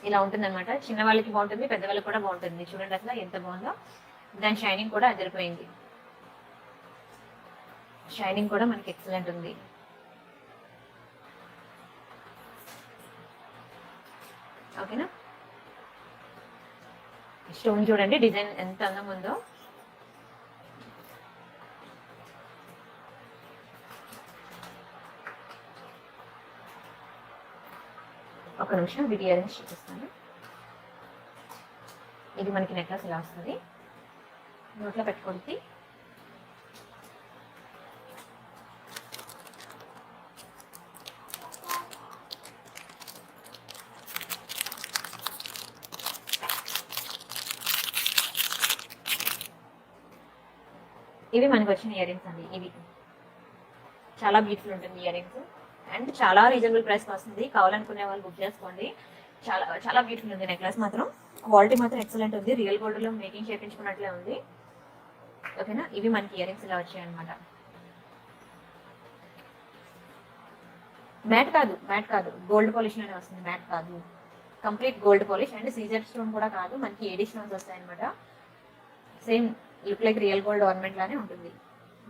ఇలా ఉంటుంది అనమాట. చిన్న వాళ్ళకి బాగుంటుంది, పెద్దవాళ్ళకి కూడా బాగుంటుంది. చూడండి అసలు ఎంత బాగుందో. దాని షైనింగ్ కూడా అదిరిపోయింది, షైనింగ్ కూడా మనకి ఎక్సలెంట్ ఉంది. ఓకేనా, స్టోన్ చూడండి, డిజైన్ ఎంత అందంగా ఉందో. ఒక నిమిషం వీటి ఇయర్ రింగ్స్ చూపిస్తాను. ఇది మనకి నెక్లెస్ ఇలా వస్తుంది, నోట్లో పెట్టుకుంటే ఇవి మనకు వచ్చిన ఇయర్ రింగ్స్ అండి. ఇవి చాలా బ్యూటిఫుల్ ఉంటుంది ఇయర్ రింగ్స్, అండ్ చాలా రీజనబుల్ ప్రైస్ వస్తుంది. కావాలనుకునే వాళ్ళు బుక్ చేసుకోండి. చాలా చాలా బ్యూటిఫుల్ ఉంది నెక్లెస్ మాత్రం, క్వాలిటీ మాత్రం ఎక్సలెంట్ ఉంది. రియల్ గోల్డ్ లో మేకింగ్ చేయించుకున్నట్లే ఉంది. ఓకేనా, ఇవి మనకి ఇయర్ రింగ్స్ ఇలా వచ్చాయి అనమాట. మ్యాట్ కాదు, గోల్డ్ పాలిష్ లోనే వస్తుంది, మ్యాట్ కాదు, కంప్లీట్ గోల్డ్ పాలిష్. అండ్ సీజర్ స్టోన్ కూడా కాదు, మనకి ఏడీ స్టోన్స్ వస్తాయి అనమాట. Same look like real gold ornament లానే ఉంటుంది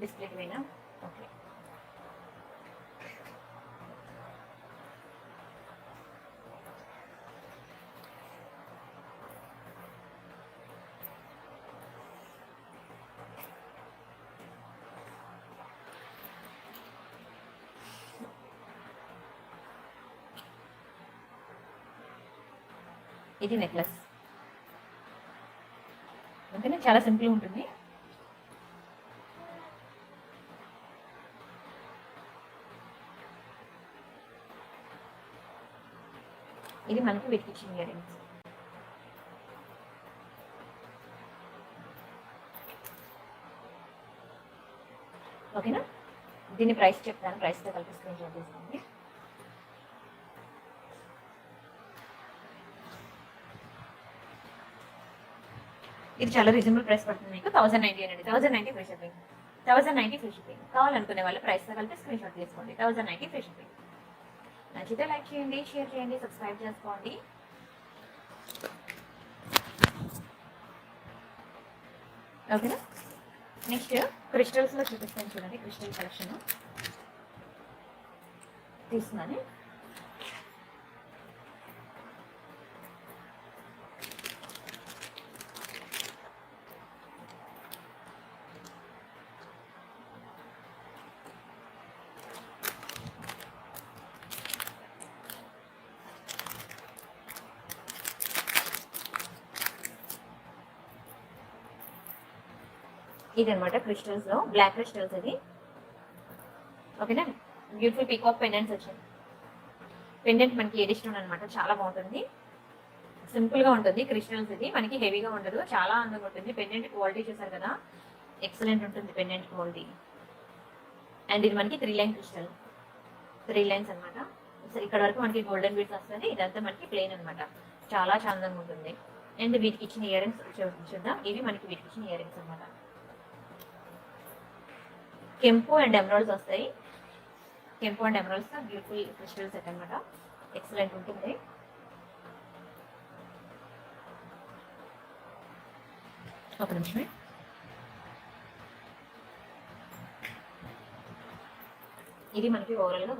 డిస్ప్లేకి పైన. ఓకే, ఇది నెక్లెస్. ఓకేనా, చాలా సింపుల్ ఉంటుంది. ఇది మనకి వీటికి ఇచ్చిన ఇయర్ రింగ్స్. ఓకేనా, దీని ప్రైస్ చెప్తాను, ప్రైస్తో కలిపి స్క్రీన్ షాట్ తీసుకోండి. ఇది చాలా రీజనబుల్ ప్రైస్ పడుతుంది మీకు, 1090 అండి. 1090 ఫ్రీ షిప్పింగ్. 1090 free shipping. కావాలనుకునే వాళ్ళు ప్రైస్తో కలిపి స్క్రీన్ షాట్ తీసుకోండి. 1090 ఫ్రీ షిప్పింగ్. నచ్చితే లైక్ చేయండి, షేర్ చేయండి, సబ్స్క్రైబ్ చేసుకోండి. ఓకేనా, నెక్స్ట్ క్రిస్టల్స్లో చూపిస్తాను చూడండి. క్రిస్టల్ కలెక్షన్ తీస్తున్నాను. ఇది అనమాట క్రిస్టల్స్ లో బ్లాక్ క్రిస్టల్స్. ఇది ఓకేనా, బ్యూటిఫుల్ పీకాక్ పెండెంట్స్ వచ్చాయి. పెండెంట్ మనకి ఎడిషన్ అనమాట, చాలా బాగుంటుంది, సింపుల్ గా ఉంటుంది. క్రిస్టల్స్ ఇది మనకి హెవీగా ఉండదు, చాలా అందంగా ఉంటుంది. పెండెంట్ క్వాలిటీ చూసారు కదా, ఎక్సలెంట్ ఉంటుంది పెండెంట్ క్వాలిటీ. అండ్ ఇది మనకి 3 లైన్ క్రిస్టల్, 3 లైన్స్ అనమాట. ఇక్కడ వరకు మనకి గోల్డెన్ బీడ్స్ వస్తుంది, ఇదంతా మనకి ప్లెయిన్ అనమాట. చాలా అందంగా ఉంటుంది. అండ్ వీటికి ఇచ్చిన ఇయర్ రింగ్స్ చూద్దాం. ఇవి మనకి వీటికి ఇచ్చిన ఇయర్ రింగ్స్ అనమాట. కెంపు అండ్ ఎమరాల్డ్స్ వస్తాయి. కెంపు and emeralds beautiful crystal set అనమాట, ఎక్సలెంట్ ఉంటుంది. ఒక నిమిషమే. ఇది మనకి ఓవరాల్ గా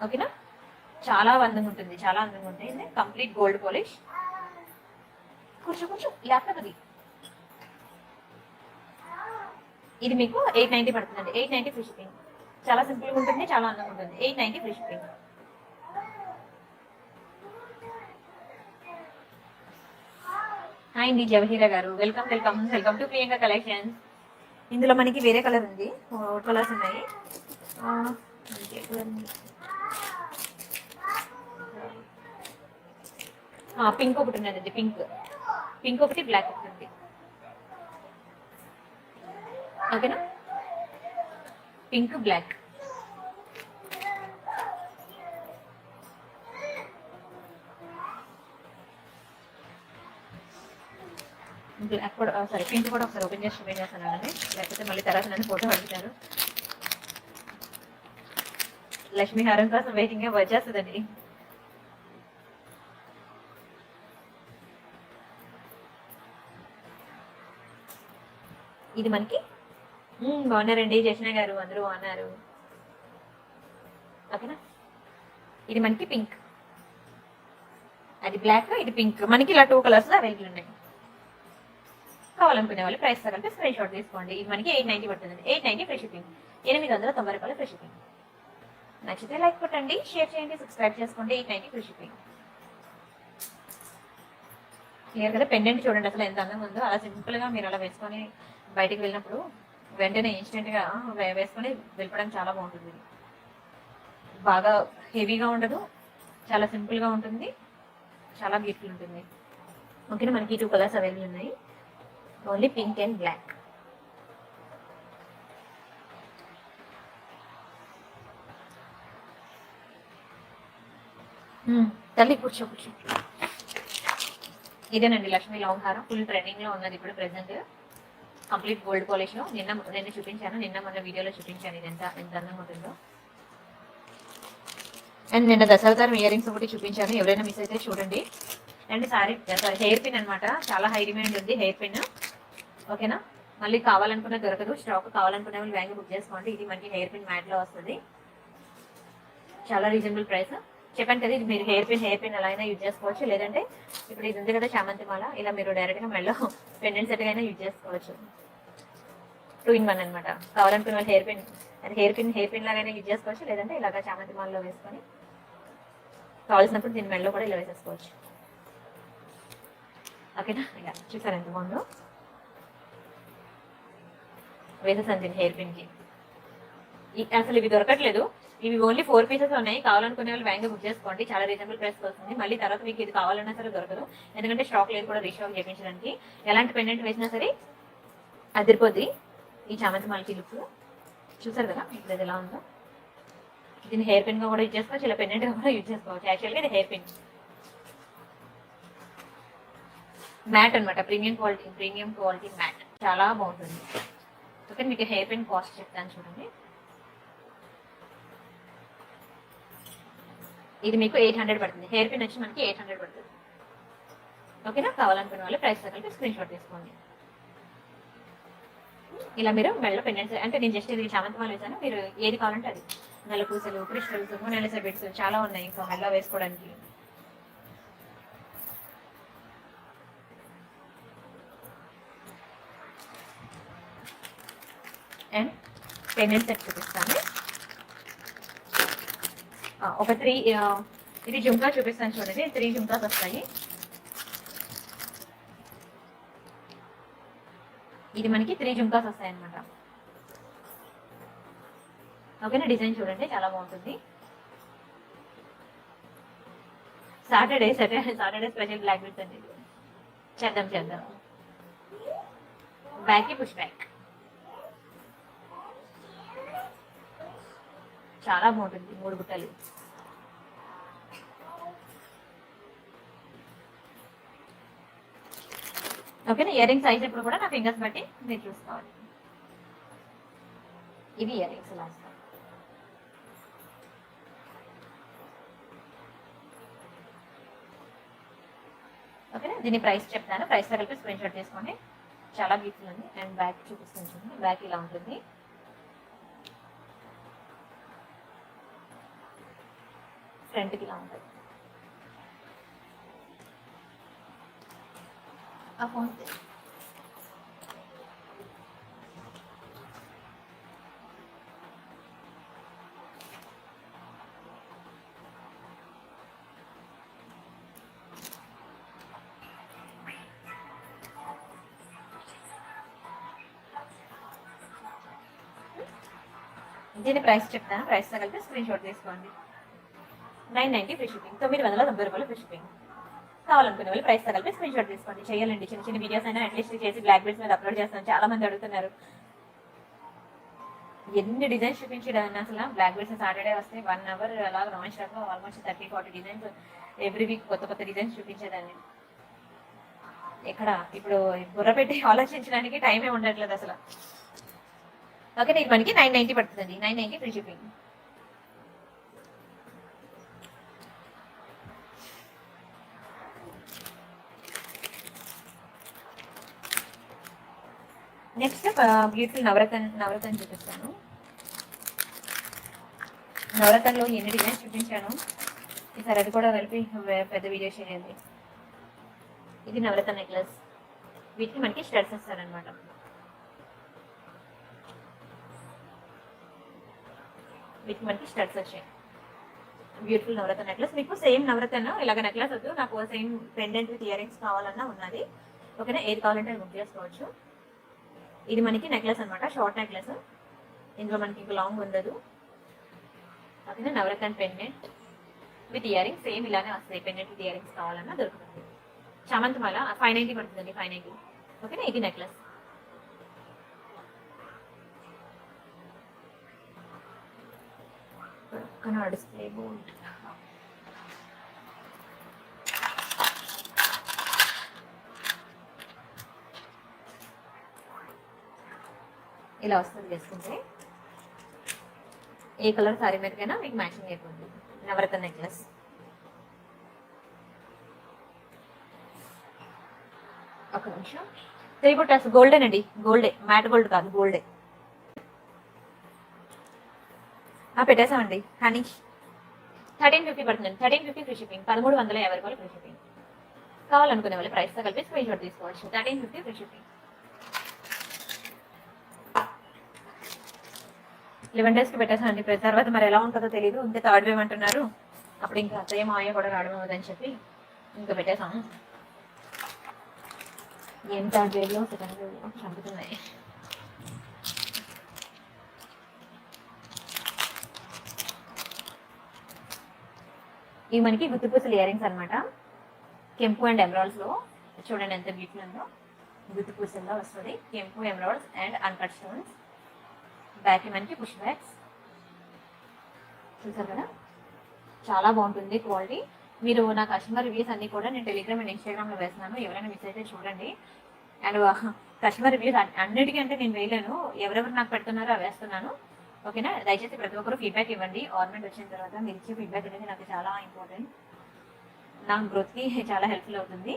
ఓకేనా, చాలా అందంగా ఉంటుంది, చాలా అందంగా ఉంటుంది. Complete gold polish. కొంచెం ల్యాప్టాప్ అది. ఇది మీకు 890 పడుతుందండి. 890 ఫ్రీ షిప్పింగ్. చాలా సింపుల్గా ఉంటుంది, చాలా అందంగా ఉంటుంది. 890 ఫ్రీ షిప్పింగ్. హాయ్ అండి జవహీరా గారు, welcome welcome welcome to Priyanka collections. ఇందులో మనకి వేరే కలర్ ఉంది, 4 కలర్స్ ఉన్నాయి. పింక్ ఒకటి ఉన్నదండి, పింక్ ఒకటి, బ్లాక్ ఒకటి ఉంది. ఓకేనా, పింక్ బ్లాక్. బ్లాక్ కూడా సారీ పింక్ కూడా ఒకసారి ఓపెన్ చేస్తానండి, లేకపోతే మళ్ళీ తర్వాత నన్ను ఫోటో అడుగుతారు. లక్ష్మీ హారం కోసం వెయిటింగ్ వచ్చేస్తుందండి. ఇది మనకి బాగున్నారండి జష్ణ గారు, అందరూ బాగున్నారు. ఓకేనా, ఇది మనకి పింక్, అది బ్లాక్, ఇది పింక్. మనకి ఇలా 2 కలర్స్ అవైలబుల్ ఉన్నాయి. కావాలనుకునే వాళ్ళు ప్రైస్ తగ్గంటే స్క్రీన్ షాట్ తీసుకోండి. ఇది మనకి 890 పడుతుంది. 890 ఫ్రీ షిప్పింగ్. 890 రూపాయలు ఫ్రీ షిప్పింగ్. నచ్చితే లైక్ కొట్టండి, షేర్ చేయండి, సబ్స్క్రైబ్ చేసుకోండి. 890 ఫ్రీ షిప్పింగ్. క్లియర్ కదా, పెండెంట్ చూడండి అసలు ఎంత అందంగా ఉందో. అలా సింపుల్ గా మీరు అలా వేసుకొని బయటికి వెళ్ళినప్పుడు వెంటనే ఇన్స్టెంట్ గా వేసుకొని వెళ్ళిపోవడానికి చాలా బాగుంటుంది. బాగా హెవీగా ఉండదు, చాలా సింపుల్ గా ఉంటుంది, చాలా బ్యూటిఫుల్ ఉంటుంది. ఓకేనా, మనకి 2 కలర్స్ అవైలబుల్ ఉన్నాయి, ఓన్లీ పింక్ అండ్ బ్లాక్. తల్లి కూర్చో. ఇదేనండి లక్ష్మీ లాంగ్ హారం, ఫుల్ ట్రెండింగ్ లో ఉన్నది ఇప్పుడు ప్రెసెంట్. కంప్లీట్ గోల్డ్ పాలిష్ లో నిన్న చూపించాను, మొన్న వీడియోలో చూపించాను. ఇది ఎంత అందంగా ఉంటుందో. అండ్ నిన్న దశావతారం ఇయర్ రింగ్స్ ఒకటి చూపించాను, ఎవరైనా మిస్ అయితే చూడండి. అండ్ సారీ హెయిర్ పిన్ అనమాట, చాలా హై డిమాండ్ ఉంది హెయిర్ పిన్. ఓకేనా, మళ్ళీ కావాలనుకున్న దొరకదు, స్టాక్ కావాలనుకునే వాళ్ళు బ్యాంక్ బుక్ చేసుకోండి. ఇది మనకి హెయిర్ పిన్ మ్యాట్ లో వస్తుంది, చాలా రీజనబుల్ ప్రైస్. చెప్పాను కదా, ఇది మీరు హెయిర్ పిన్ ఎలా అయినా యూజ్ చేసుకోవచ్చు, లేదంటే ఇప్పుడు ఇది ఉంది కదా చామంతి మాల, ఇలా మీరు డైరెక్ట్ గా మెడలో పెండెంట్ సెట్ అయినా యూజ్ చేసుకోవచ్చు. 2 in 1 అనమాట. కావాలనుకున్న వాళ్ళు హెయిర్ పిన్ లాగానే యూజ్ చేసుకోవచ్చు, లేదంటే ఇలాగ చామంతి మాలలో వేసుకొని కావాల్సినప్పుడు దీని మెడలో కూడా ఇలా వేసేసుకోవచ్చు. ఓకేనా, ఇలా చూసారు ఎంత బాగుందో. వేసేసాను దీన్ని హెయిర్ పిన్కి. అసలు ఇవి దొరకట్లేదు, ఇవి ఓన్లీ 4 పీసెస్ ఉన్నాయి. కావాలనుకునే వాళ్ళు బ్యాంక్ బుక్ చేసుకోండి, చాలా రీజనబుల్ ప్రైస్ వస్తుంది. మళ్ళీ తర్వాత మీకు ఇది కావాలన్నా సరే దొరకదు, ఎందుకంటే స్టాక్ లేదు కూడా రీస్టాక్ చేయించడానికి. ఎలాంటి పెండెంట్ వేసినా సరే అదిరిపోద్ది ఈ చామంతి మాలకి లుక్. చూసారు కదా ఇప్పుడు ఇది ఎలా ఉందో. దీన్ని హెయిర్ పిన్ గా కూడా యూజ్ చేసుకోవచ్చు, ఇలా పెండెంట్ గా కూడా యూజ్ చేసుకోవచ్చు. యాక్చువల్గా ఇది హెయిర్ పిన్ మ్యాట్ అనమాట, ప్రీమియం క్వాలిటీ మ్యాట్, చాలా బాగుంటుంది. ఓకే, మీకు హెయిర్ పిన్ కాస్ట్ చెప్తాను చూడండి. ఇది మీకు 800 పడుతుంది. హెయిర్ పిన్ వచ్చి మనకి 800 పడుతుంది. ఓకేనా, కావాలనుకున్న వాళ్ళు ప్రైస్ కలిపి స్క్రీన్ షాట్ తీసుకోండి. ఇలా మీరు మెడలో పెండెంట్స్, అంటే నేను జస్ట్ ఇది చామంతి మాల వేసాను, మీరు ఏది కావాలంటే అది, నల్ల పూసలు, క్రిస్టల్స్, మొనాలిసా బిట్స్ చాలా ఉన్నాయి ఇంకా మెడలో వేసుకోవడానికి. అండ్ పెండెంట్ సెట్ చూపిస్తాను. ఒక 3 ఇది జుంకా చూపిస్తాను చూడండి. 3 జుంకాస్ వస్తాయి. ఇది మనకి 3 జుంకాస్ వస్తాయి అనమాట. ఓకేనా, డిజైన్ చూడండి చాలా బాగుంటుంది. సాటర్డే స్పెషల్ బ్లాక్ బెల్ట్స్ అండి. చేద్దాం. బ్యాక్ కి పుష్ బ్యాక్ చాలా బాగుంటుంది. 3 బుట్టలు. ఓకేనా, ఇయర్ రింగ్ సైజ్ ఎప్పుడు కూడా నా ఫింగర్స్ బట్టి మీరు చూసుకోవాలి. ఇవి ఇయర్ రింగ్స్ లాస్ట్. ఓకేనా, దీని ప్రైస్ చెప్తాను, ప్రైస్ కలిపి స్క్రీన్ షాట్ తీసుకోండి. చాలా బ్యూటిఫుల్ ఉంది. అండ్ బ్యాక్ చూపిస్తాను చూడండి. బ్యాక్ ఇలా ఉంటుంది. ఫ్రంట్కి ఇలా ఉంటుంది. ఆ ఫోన్ దీని ప్రైస్ చెప్తాను, ప్రైస్ కలిపి స్క్రీన్ షాట్ తీసుకోండి. 990 ఫ్రీ షిప్పింగ్, 990 రూపాయలు ఫ్రీ షిప్పింగ్. కావాలనుకునే వాళ్ళు ప్రైస్ కలిపి స్క్రీన్ షాట్ తీసుకోండి. చేయాలండి, చిన్న వీడియోస్ అయినా అట్లీస్ట్ చేసి బ్లాక్ బెల్ట్స్ మీద అప్లోడ్ చేస్తాను. చాలా మంది అడుగుతున్నారు ఎన్ని డిజైన్స్ చూపించడం. అసలు బ్లాక్ బెల్ట్స్ సాటర్డే వస్తే 1 అవర్ అలా నాన్ స్టాప్ గా ఆల్మోస్ట్ 30-40 డిజైన్స్ ఎవ్రీ వీక్ కొత్త డిజైన్స్ చూపించేదాన్ని. ఎక్కడ ఇప్పుడు బుర్ర పెట్టి ఆలోచించడానికి టైమే ఉండట్లేదు అసలు. ఓకే, ఇది మనకి 990 పడుతుందండి. 990 ఫ్రీ షిప్పింగ్. నెక్స్ట్ బ్యూటిఫుల్ నవరత్న చూపిస్తాను. నవరత్నంలో ఎన్ని డిజైన్స్ చూపించాను, ఈసారి అది కూడా కలిపి పెద్ద వీడియో చేయండి. ఇది నవరత్న నెక్లెస్. వీటికి మనకి స్టడ్స్ వస్తారనమాట. వీటికి మనకి స్టడ్స్ వచ్చాయి. బ్యూటిఫుల్ నవరత్న నెక్లెస్. మీకు సేమ్ నవరత్న ఇలాగ నెక్లెస్ వద్దు, నాకు same pendant with ear rings కావాలన్నా ఉన్నది. ఓకేనా, ఏది కావాలంటే బుక్ చేసుకోవచ్చు. ఇది మనకి నెక్లెస్ అనమాట, షార్ట్ నెక్లెస్. ఇందులో మనకి ఇంకా లాంగ్ ఉండదు. ఓకేనా, Navaratna pendant with earrings same ఇలానే వస్తాయి. పెండెంట్ విత్ ఇయర్ రింగ్స్ కావాలన్నా దొరుకుతుంది. చామంతి మాల 590 పడుతుందండి. 590. ఓకేనా, ఇది నెక్లెస్. డిస్ప్లే బోర్డ్ ఇలా వస్తుంది వేసుకుంటే. ఏ కలర్ సారీ మీదకైనా మీకు మ్యాచింగ్ అయిపోతుంది. నవరత్న నెక్లెస్. ఒక నిమిషం. 3 బుట్టాస్ గోల్డెన్ అండి, గోల్డే, మ్యాట్ గోల్డ్ కాదు, గోల్డే. పెట్టేసామండి. హనీ 1350 పడుతుందండి. 1350 ఫ్రీ షిప్పింగ్. 1350 రూపాయలు ఫ్రీ షిప్పింగ్. కావాలనుకునే వాళ్ళు ప్రైస్తో కలిపి స్క్రీన్ షాట్ తీసుకోవచ్చు. 1350 ఫ్రీ షిప్పింగ్. 11 days కి పెట్టేసానండి. తర్వాత మరి ఎలా ఉంటుందో తెలియదు. ఇంకా థర్డ్ వేవ్ అంటున్నారు. అప్పుడు ఇంకా అత్తయ్య మాయ కూడా రావడం అవ్వదని చెప్పి ఇంకా పెట్టేసాము. ఏం థర్డ్ వేవ్లో సెకండ్ వేవ్లో చంపుతున్నాయి. ఇవి మనకి గుత్తుపూసలు ఇయర్ రింగ్స్ అనమాట. కెంపు అండ్ ఎమరాల్డ్స్ లో చూడండి ఎంత బ్యూటిఫుల్ ఉందో. గుత్తుపూసల్లో వస్తుంది. కెంపు, emeralds and uncut stones. Back మనకి పుష్ బ్యాగ్స్ చూసారు కదా, చాలా బాగుంటుంది క్వాలిటీ. మీరు నా కస్టమర్ రివ్యూస్ అన్ని కూడా నేను టెలిగ్రామ్ అండ్ ఇన్స్టాగ్రామ్లో వేస్తున్నాను. ఎవరైనా మిస్ అయితే చూడండి. అండ్ కస్టమర్ రివ్యూస్ అన్నిటికంటే నేను వేయలేను, ఎవరెవరు నాకు పెడుతున్నారో అవి వేస్తున్నాను. ఓకేనా. దయచేసి ప్రతి ఒక్కరు ఫీడ్బ్యాక్ ఇవ్వండి. ఆర్నమెంట్ వచ్చిన తర్వాత మీరు ఇచ్చే ఫీడ్బ్యాక్ అనేది నాకు చాలా ఇంపార్టెంట్, నా గ్రోత్కి చాలా హెల్ప్ఫుల్ అవుతుంది.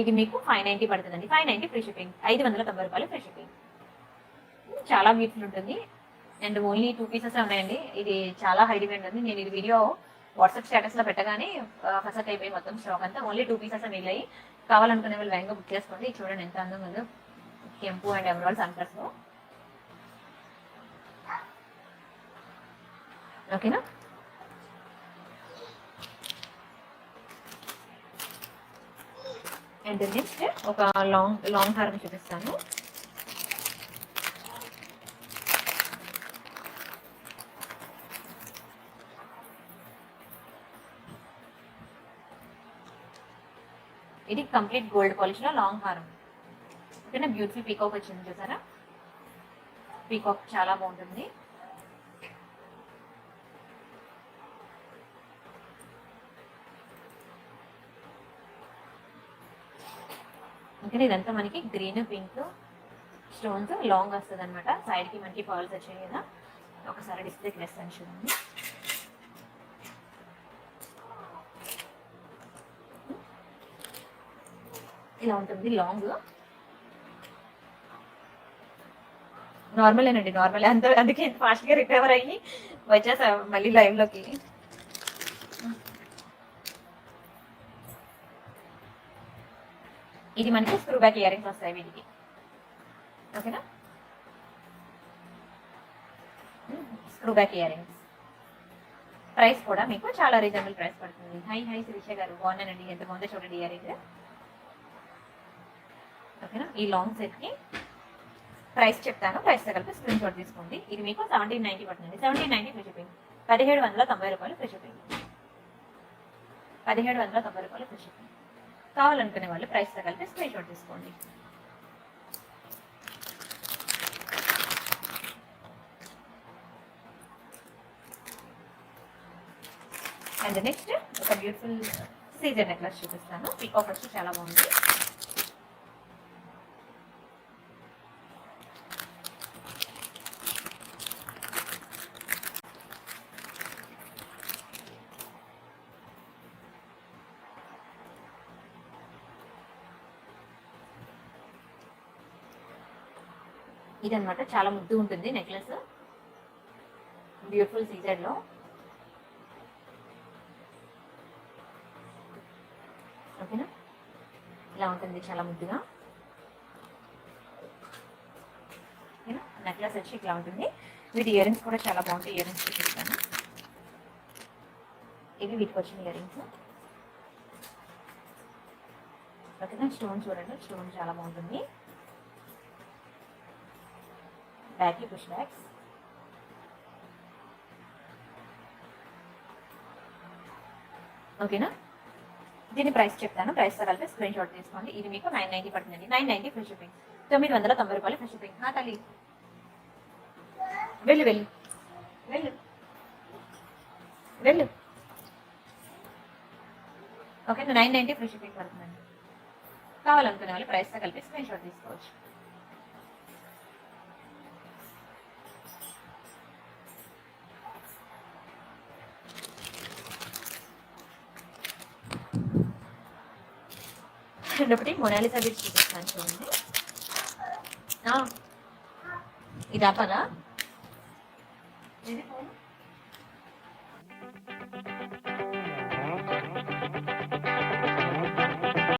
ఇది మీకు 590 పడుతుందండి. 590 ఫ్రీ షిప్పింగ్. 590 రూపాయలు ఫ్రీ షిప్పింగ్. చాలా బ్యూటిఫుల్ ఉంటుంది. అండ్ ఓన్లీ 2 పీసెస్ ఉన్నాయండి. ఇది చాలా హై డిమాండ్ ఉంది. నేను ఇది వీడియో వాట్సాప్ స్టేటస్లో పెట్టగానే ఫస్ట్ అయిపోయి మొత్తం స్టాక్ అంతా. ఓన్లీ 2 పీసెస్ మిగిలాయి. కావాలనుకునే వాళ్ళు వేగంగా బుక్ చేసుకోండి. చూడండి ఎంత అందంగా ఉందో కెంపు అండ్ ఎమరాల్డ్స్ అన్కట్స్లో. ఓకేనా. అండ్ నెక్స్ట్ ఒక లాంగ్ హారం చూపిస్తాను. ఇది కంప్లీట్ గోల్డ్ పాలిష్ లో లాంగ్ హారం. ఓకేనా. బ్యూటిఫుల్ పీకాక్ వచ్చింది చూసారా. పీకాక్ చాలా బాగుంటుంది. ఓకే. ఇదంతా మనకి గ్రీన్, పింక్ స్టోన్స్ లాంగ్ వస్తుంది అనమాట. సైడ్ కి మనకి పర్ల్స్ వచ్చాయి కదా. ఒకసారి డిస్ప్లేకి వేస్తాను చూడండి. ఇలా ఉంటుంది లాంగ్. నార్మలేనండి, నార్మల్. అందుకే ఫాస్ట్ గా రికవర్ అయ్యి వచ్చేసా మళ్ళీ లైవ్ లోకి. ఇది మనకి స్క్రూ బ్యాక్ ఇయర్ రింగ్స్ వస్తాయి వీటికి. ఓకేనా. Screw back ear rings price కూడా మీకు చాలా రీజనబుల్ ప్రైస్ పడుతుంది. హై శిరీష గారు బాగున్నానండి. ఎంత బాగుందో చూడండి ఇయర్ రింగ్. ఓకేనా. ఈ లాంగ్ సెట్ కి ప్రైస్ చెప్తాను. ప్రైస్ కలిపి స్క్రీన్ షాట్ తీసుకోండి. ఇది మీకు 1790 పడుతుంది. 1790 ఫ్రీ షిప్పింగ్. 1790 రూపాయలు ఫ్రీ షిప్పింగ్. 1790 రూపాయలు ఫ్రీ షిప్పింగ్. కావాలనుకునే వాళ్ళు ప్రైస్ కలిపి స్క్రీన్ షాట్ తీసుకోండి. అండ్ నెక్స్ట్ ఒక బ్యూటిఫుల్ సీజర్ నెక్లెస్ చూపిస్తాను. పీకాక్ వచ్చి చాలా బాగుంది. ఇదనమాట చాలా ముద్దు ఉంటుంది నెక్లెస్. బ్యూటిఫుల్ సీజర్ లో. ఓకేనా. ఇలా ఉంటుంది చాలా ముద్దుగా. ఓకేనా. నెక్లెస్ వచ్చి ఇట్లా ఉంటుంది. వీటి ఇయర్ రింగ్స్ కూడా చాలా బాగుంటాయి. ఇయర్ రింగ్స్ చూపిస్తాను. ఇవి వీటికి వచ్చిన ఇయర్ రింగ్స్. ఓకేనా. స్టోన్ చూడండి, స్టోన్ చాలా బాగుంటుంది. Back push bags. ఓకేనా. దీని ప్రైస్ చెప్తాను. ప్రైస్తో కలిపి స్క్రీన్ షాట్ తీసుకోండి. ఇది మీకు 990 పడుతుందండి. 990 ఫ్రీ షిప్పింగ్. 990 రూపాయలు ఫ్రీ షిప్పింగ్. నా తల్లి వెళ్ళు వెళ్ళు వెళ్ళు వెళ్ళు. ఓకే. 990 ఫ్రీ షిప్పింగ్ పడుతుందండి. కావాలనుకునే వాళ్ళు ప్రైస్తో కలిపి స్క్రీన్ షాట్ తీసుకోవచ్చు. ఒకటి మొనాలిసా బీచ్ చూపిస్తాను చూడండి. ఇది ఆపనా?